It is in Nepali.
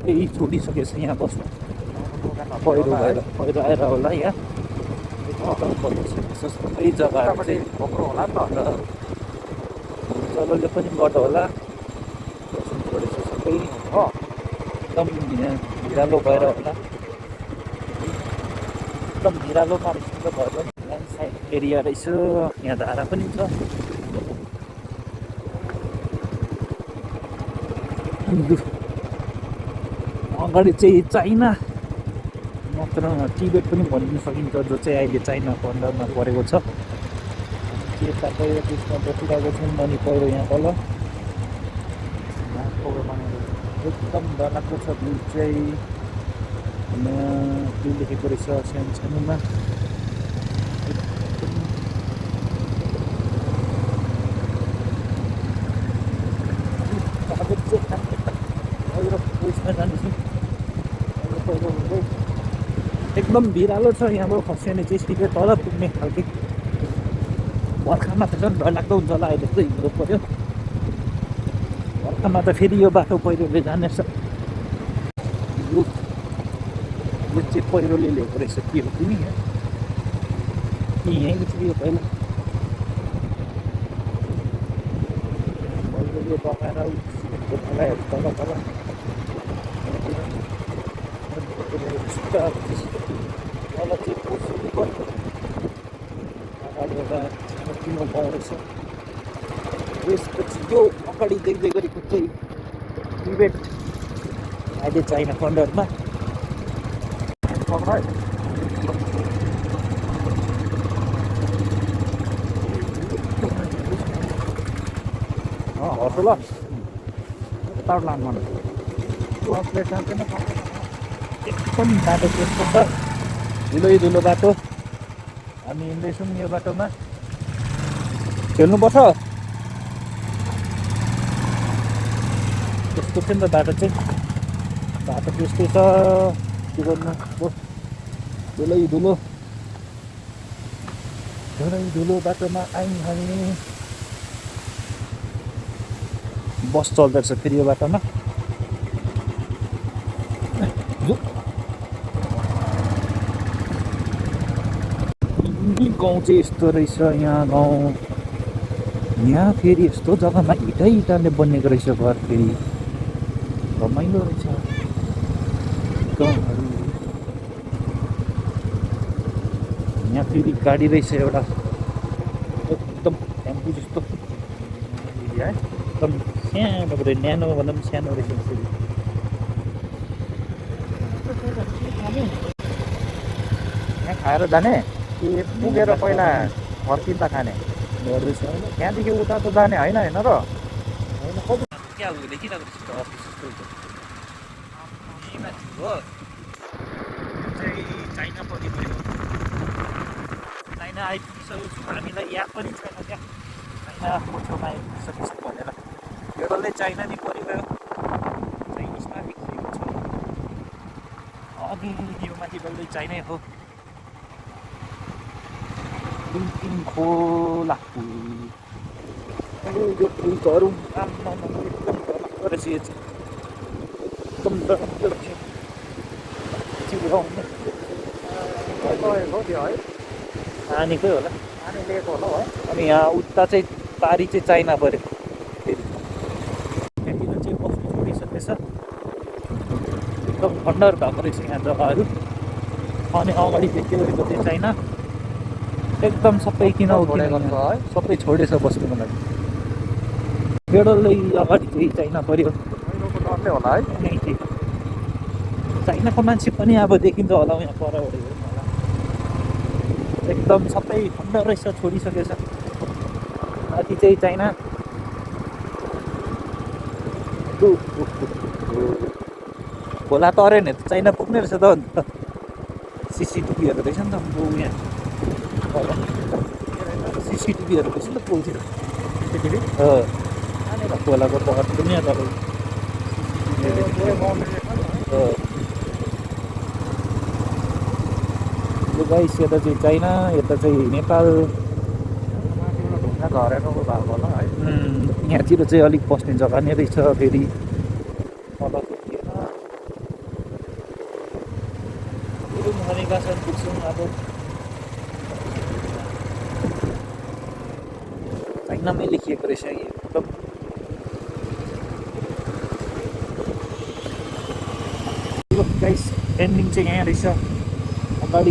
सबै छोडिसकेछ यहाँ बस्नु पहिरो आएर होला यहाँ खतम भइसकेछ सबै जग्गाहरू चाहिँ होला नि त। र जलले पनि गर्दा होला छोडेछ सबै हो एकदम भिरालो भएर होला एकदम भिरालो पारिसकेर भयो ल्यान्डस्लाइड एरिया रहेछ यहाँ धारा पनि छ अगाडि चाहिँ चाइना मात्र टिबेट पनि भनिन सकिन्छ जो चाहिँ अहिले चाइनाको अन्डरमा परेको छ यता पहिरो त्यसमा बसिरहेको छौँ अनि पहिरो यहाँ तल एकदम डरलाग्दो छ भ्यू चाहिँ त्यो लेखेको रहेछ सानो सानोमा एकदम भिरालो छ यहाँबाट खस्याउने चाहिँ सिधै तल पुग्ने खालको बर्खामा त झन् डरलाग्दो हुन्छ होला अहिले चाहिँ हिँड्नु पऱ्यो बर्खामा त फेरि यो बाटो पहिरोले जानेछ यो चाहिँ पहिरोले ल्याएको रहेछ के हो तिमी यहीँ चाहिँ यो पहिला पहिरोले बगाएर तल तल तल चाहिँ पस्नु पर्यो अगाडि एउटा किनो पाउँदैछ त्यसपछि यो अगाडि देख्दै गरेको चाहिँ टिबेट अहिले चाइनाको अन्डरमा हर्छु ल यताबाट लानु एकदम बाटो त्यस्तो छ धुलो बाटो हामी हिँड्दैछौँ यो बाटोमा खेल्नुपर्छ त्यस्तो थियो नि त बाटो चाहिँ बाटो त्यस्तै छ के गर्नु धुलो बाटोमा आयौँ हामी बस चल्दैछ फेरि यो बाटोमा गाउँ चाहिँ यस्तो रहेछ यहाँ गाउँ यहाँ फेरि यस्तो जग्गामा इँटाले बनिएको रहेछ घर फेरि रमाइलो रहेछ गाउँहरू यहाँ फेरि गाडी रहेछ एउटा एकदम टेम्पो जस्तो एकदम सानो पऱ्यो न्यानो भन्दा पनि सानो रहेछ फेरि यहाँ खाएर जाने पुगेर पहिला फर्किँदा खाने गर्दैछ त्यहाँदेखि उता त जाने होइन र क्या देखिरहेको रहेछ अफिस हो चाहिँ चाइना परिपऱ्यो चाइना आइपुगिसकेको छु हामीलाई याद पनि छैन क्या चाइनाको छेउमा आइपुगिसकेको छु भनेर यो डल्लै चाइना नै परिगयो चाइनिजमा भित्रिएको छ अघि यो माथि डल्लै चाइनै हो लिङ्किङ खोला यो पुलहरू एकदम डरलाग्दो रहेछ यो चाहिँ एकदम डरलाग्दो रहेछ चिउराउने पानीकै होला पानी लिएको होला है अनि यहाँ उता चाहिँ पारी चाहिँ चाइना पऱ्यो फेरि त्यहाँतिर चाहिँ बस्नु छोडिसकेछ एकदम खण्डर भएको रहेछ यहाँ जग्गाहरू अनि अगाडि देख्दै गरेको चाहिँ चाइना एकदम सबै किन सबै छोडेछ बस्नुको लागि डल्लै अगाडि चाहिँ चाइना पऱ्यो होला है चाइनाको मान्छे पनि अब देखिन्छ होला यहाँ परबाट एकदम सबै खण्डर रहेछ छोडिसकेछ माथि चाहिँ चाइना खोला तरेन चाइना पुग्ने रहेछ त अन्त सिसिटिभीहरू रहेछ नि त यहाँ सिसिटिभीहरू रहेछ नि त पुलतिर सिसिटिभी खोलाको पहर पनि यहाँ तपाईँ गाइस यता चाहिँ चाइना यता चाहिँ नेपाल झरेको भएको होला है यहाँतिर चाहिँ अलिक बस्ने जग्गा नै रहेछ फेरि भनेका छन् पुग्छौँ अब चाइनामै लेखिएको रहेछ यो एकदम गाइस एन्डिङ चाहिँ यहाँ रहेछ अगाडि